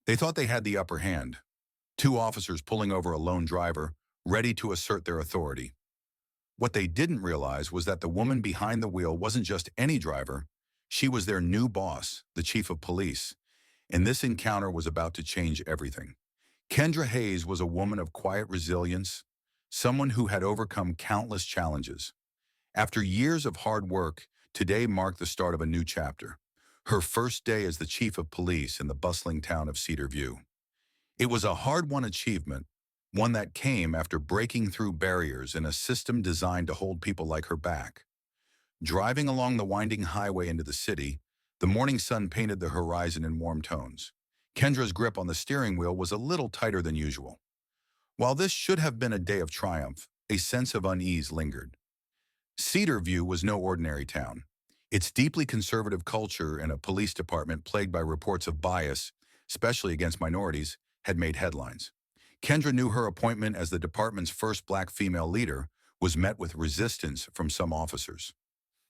They thought they had the upper hand. Two officers pulling over a lone driver, ready to assert their authority. What they didn't realize was that the woman behind the wheel wasn't just any driver. She was their new boss, the chief of police, and this encounter was about to change everything. Kendra Hayes was a woman of quiet resilience, someone who had overcome countless challenges. After years of hard work, today marked the start of a new chapter. Her first day as the chief of police in the bustling town of Cedar View. It was a hard-won achievement, one that came after breaking through barriers in a system designed to hold people like her back. Driving along the winding highway into the city, the morning sun painted the horizon in warm tones. Kendra's grip on the steering wheel was a little tighter than usual. While this should have been a day of triumph, a sense of unease lingered. Cedar View was no ordinary town. Its deeply conservative culture and a police department plagued by reports of bias, especially against minorities, had made headlines. Kendra knew her appointment as the department's first black female leader was met with resistance from some officers.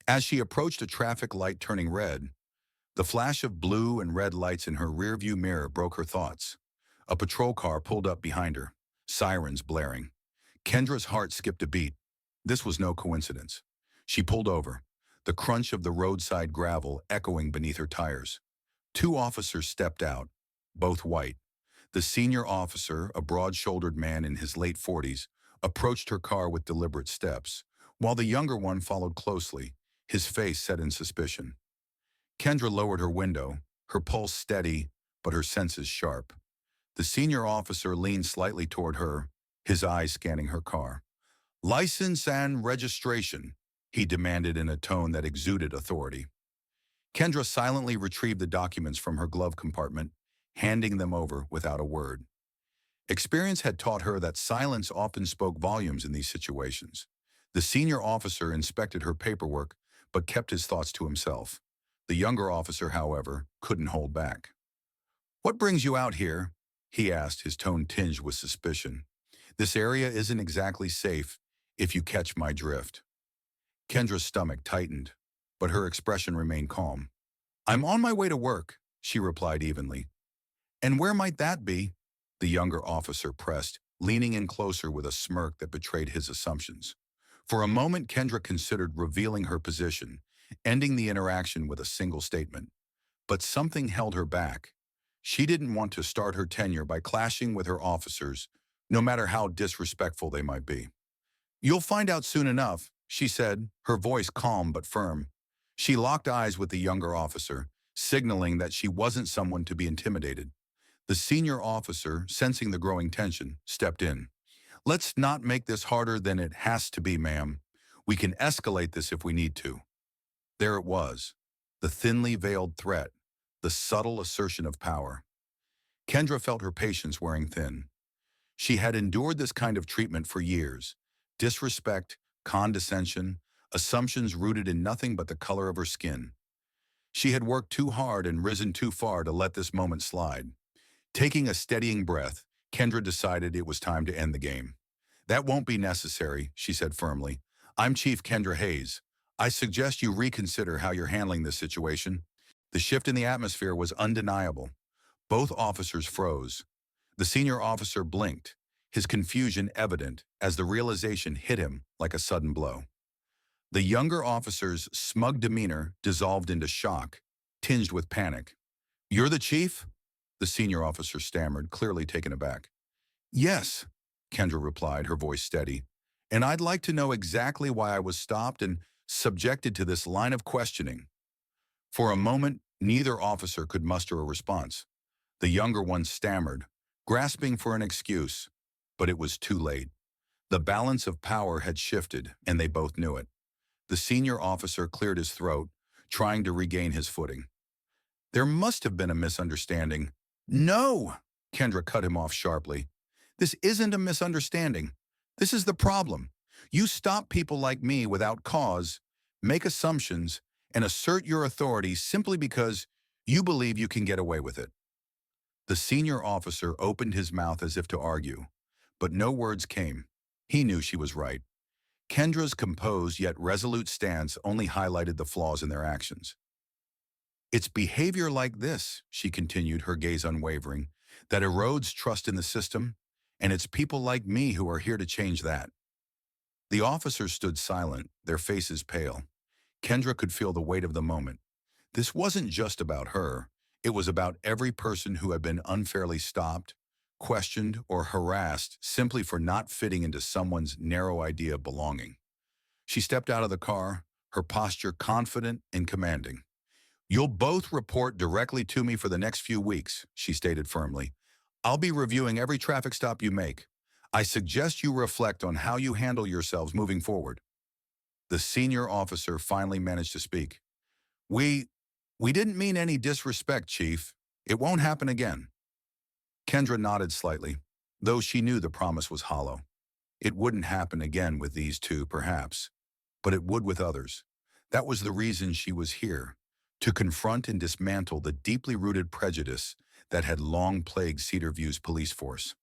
As she approached a traffic light turning red, the flash of blue and red lights in her rearview mirror broke her thoughts. A patrol car pulled up behind her, sirens blaring. Kendra's heart skipped a beat. This was no coincidence. She pulled over, the crunch of the roadside gravel echoing beneath her tires. Two officers stepped out, both white. The senior officer, a broad-shouldered man in his late 40s, approached her car with deliberate steps, while the younger one followed closely, his face set in suspicion. Kendra lowered her window, her pulse steady, but her senses sharp. The senior officer leaned slightly toward her, his eyes scanning her car. "License and registration," he demanded in a tone that exuded authority. Kendra silently retrieved the documents from her glove compartment, handing them over without a word. Experience had taught her that silence often spoke volumes in these situations. The senior officer inspected her paperwork, but kept his thoughts to himself. The younger officer, however, couldn't hold back. "What brings you out here?" he asked, his tone tinged with suspicion. "This area isn't exactly safe, if you catch my drift." Kendra's stomach tightened, but her expression remained calm. "I'm on my way to work," she replied evenly. "And where might that be?" the younger officer pressed, leaning in closer with a smirk that betrayed his assumptions. For a moment, Kendra considered revealing her position, ending the interaction with a single statement. But something held her back. She didn't want to start her tenure by clashing with her officers, no matter how disrespectful they might be. "You'll find out soon enough," she said, her voice calm but firm. She locked eyes with the younger officer, signaling that she wasn't someone to be intimidated. The senior officer, sensing the growing tension, stepped in. "Let's not make this harder than it has to be, ma'am. We can escalate this if we need to." There it was, the thinly veiled threat, the subtle assertion of power. Kendra felt her patience wearing thin. She had endured this kind of treatment for years. Disrespect, condescension, assumptions rooted in nothing but the color of her skin. She had worked too hard and risen too far to let this moment slide. Taking a steadying breath, Kendra decided it was time to end the game. "That won't be necessary," she said firmly. "I'm Chief Kendra Hayes. I suggest you reconsider how you're handling this situation." The shift in the atmosphere was undeniable. Both officers froze. The senior officer blinked, his confusion evident as the realization hit him like a sudden blow. The younger officer's smug demeanor dissolved into shock, tinged with panic. "You're the chief?" the senior officer stammered, clearly taken aback. "Yes," Kendra replied, her voice steady. "And I'd like to know exactly why I was stopped and subjected to this line of questioning." For a moment, neither officer could muster a response. The younger one stammered, grasping for an excuse, but it was too late. The balance of power had shifted, and they both knew it. The senior officer cleared his throat, trying to regain his footing. "There must have been a misunderstanding." "No!" Kendra cut him off sharply. "This isn't a misunderstanding. This is the problem. You stop people like me without cause, make assumptions, and assert your authority simply because you believe you can get away with it." The senior officer opened his mouth as if to argue, but no words came. He knew she was right. Kendra's composed yet resolute stance only highlighted the flaws in their actions. "It's behavior like this," she continued, her gaze unwavering, that erodes trust in the system, and it's people like me who are here to change that. The officers stood silent, their faces pale. Kendra could feel the weight of the moment. This wasn't just about her. It was about every person who had been unfairly stopped, questioned, or harassed simply for not fitting into someone's narrow idea of belonging. She stepped out of the car, her posture confident and commanding. "You'll both report directly to me for the next few weeks," she stated firmly. "I'll be reviewing every traffic stop you make. I suggest you reflect on how you handle yourselves moving forward." The senior officer finally managed to speak. We, we didn't mean any disrespect, Chief. It won't happen again." Kendra nodded slightly, though she knew the promise was hollow. It wouldn't happen again with these two, perhaps, but it would with others. That was the reason she was here, to confront and dismantle the deeply rooted prejudice that had long plagued Cedar View's police force.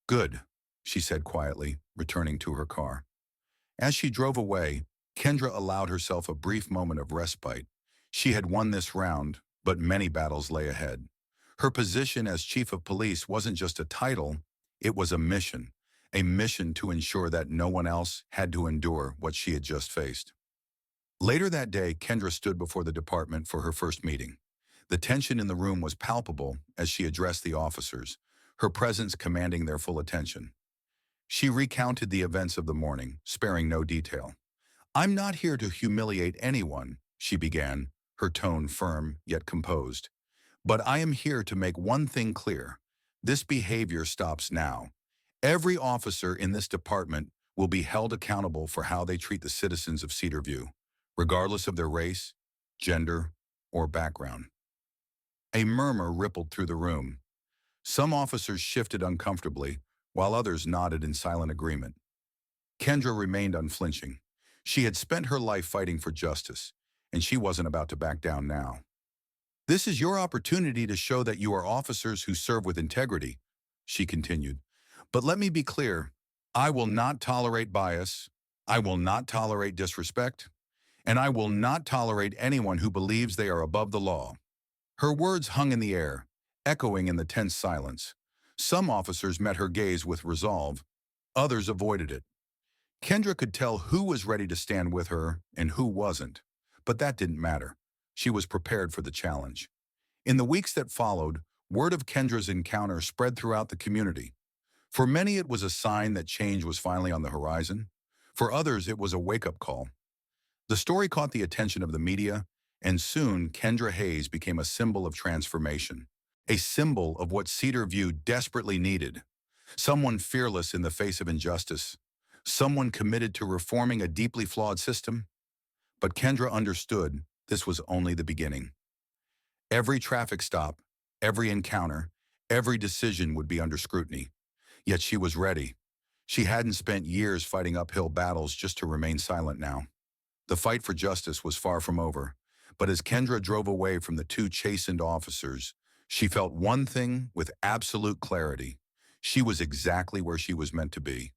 "Good," she said quietly, returning to her car. As she drove away, Kendra allowed herself a brief moment of respite. She had won this round, but many battles lay ahead. Her position as chief of police wasn't just a title, it was a mission to ensure that no one else had to endure what she had just faced. Later that day, Kendra stood before the department for her first meeting. The tension in the room was palpable as she addressed the officers, her presence commanding their full attention. She recounted the events of the morning, sparing no detail. "I'm not here to humiliate anyone," she began, her tone firm yet composed. "But I am here to make one thing clear. This behavior stops now. Every officer in this department will be held accountable for how they treat the citizens of Cedar View, regardless of their race, gender, or background." A murmur rippled through the room. Some officers shifted uncomfortably, while others nodded in silent agreement. Kendra remained unflinching. She had spent her life fighting for justice, and she wasn't about to back down now. "This is your opportunity to show that you are officers who serve with integrity," she continued. "But let me be clear, I will not tolerate bias, I will not tolerate disrespect, and I will not tolerate anyone who believes they are above the law." Her words hung in the air, echoing in the tense silence. Some officers met her gaze with resolve, others avoided it. Kendra could tell who was ready to stand with her and who wasn't, but that didn't matter. She was prepared for the challenge. In the weeks that followed, word of Kendra's encounter spread throughout the community. For many, it was a sign that change was finally on the horizon. For others, it was a wake-up call. The story caught the attention of the media, and soon Kendra Hayes became a symbol of transformation, a symbol of what Cedar View desperately needed. Someone fearless in the face of injustice, someone committed to reforming a deeply flawed system. But Kendra understood this was only the beginning. Every traffic stop, every encounter, every decision would be under scrutiny. Yet she was ready. She hadn't spent years fighting uphill battles just to remain silent now. The fight for justice was far from over, but as Kendra drove away from the two chastened officers, she felt one thing with absolute clarity. She was exactly where she was meant to be.